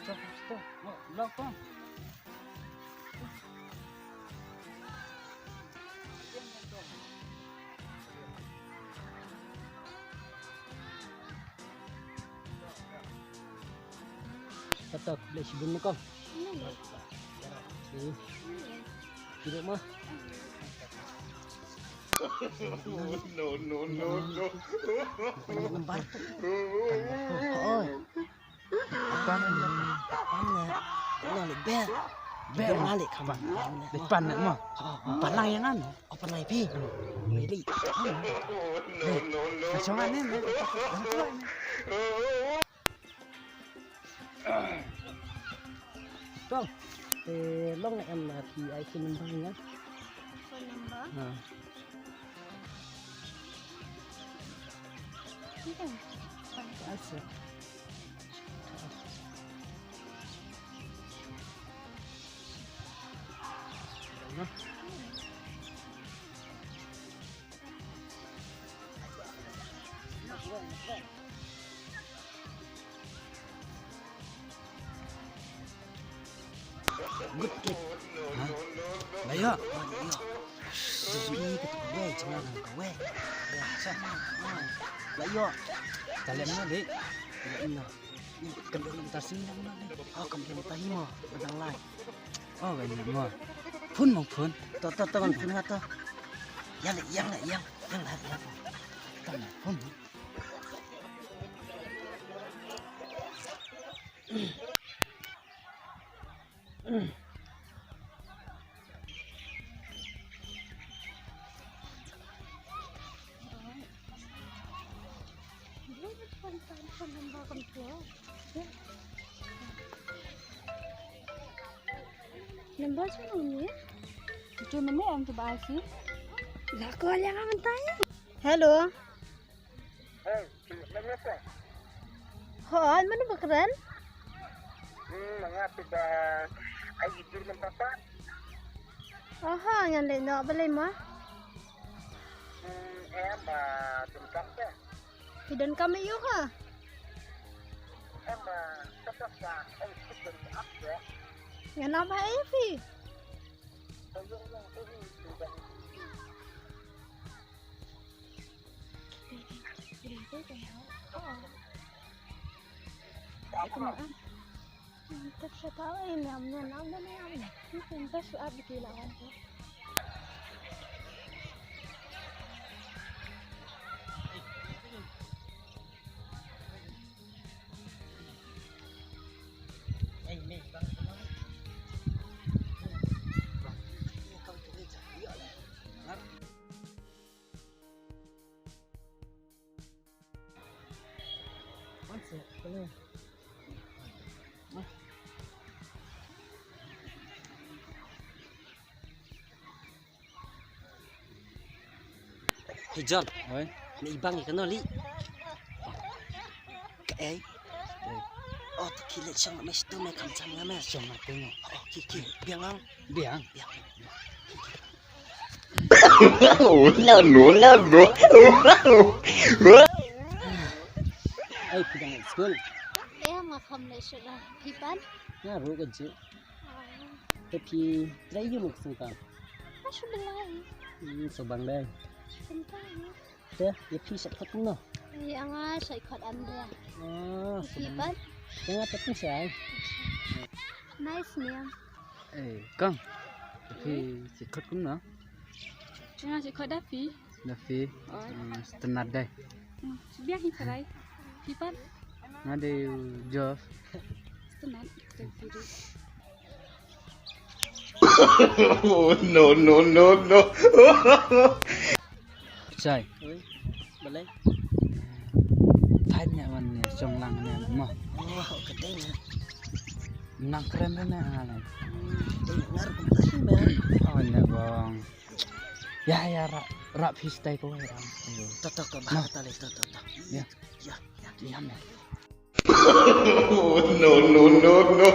Stop. Oh, lock on. Tetap boleh sebelum kau. Tidak mah. No. Lembar tu. Oh. Apa ni? Nalik bel. Bel nalik kamu. Depan nak mah. Panai yang anu. Oh panai pi. Meli. No. Macam mana ni? Con. Lúc này em là thì ai xin number nhá. Phone number. Asya. Good kid. Layo. Ini ketua jangan kowe. Ya, sana. Layo. Kalian mana dek? Ini. Kendang tasing mana dek? Oh, kendang tahimo, pedang lai. Oh, gini mah. Pun mau pun. Tot kan pun hata. Yang lah. Tangan pun. Phone number con chúa. Number sao ni? Itu nama yang coba sih. Lah kau yang akan tanya. Hello. Hoi, mana bekeran? Mengapa dah air itu nampak? Aha, yang lain nak beli mah? Em tentang ke? Hidden kami yuk ha? Em tetap air itu apa? Yang apa Evi? Yang ini sudah. Terus saya tahu ini namanya nama ni. Ini terus apa dilawan tu? Hey John, ni ibang ikan no li. Cái oh tu kilit sang nak mesti tu mai kamcam ngam mai sang nak tengok. Oh kiki, biang lang. Biang. No. Ai pidang school. Makam ni sudah hipan. Ya ru kan je. Tapi try you nak sungkan. Masuk belai. Sobang dai. Sebentar. Dah, dia pi sat khat no. Yang saya ikut anda. Hipan. Yang apa tu saya? Nice ni. Kang. Tapi si khat kun no. Jangan si kau dapi. Dafi. Tenat dai. Biar hiparai. Hipan. Ngade job. Tenat. Dapi. No. Sai. Balai. Tanya wan ni song lang ni mo. Oh, kedai ni. Nang keren na ala. Dengar pun ba. Oh, na bang. Ya rap histai ko ra. Tatak ba tali tatak. Ya. Me. No. No.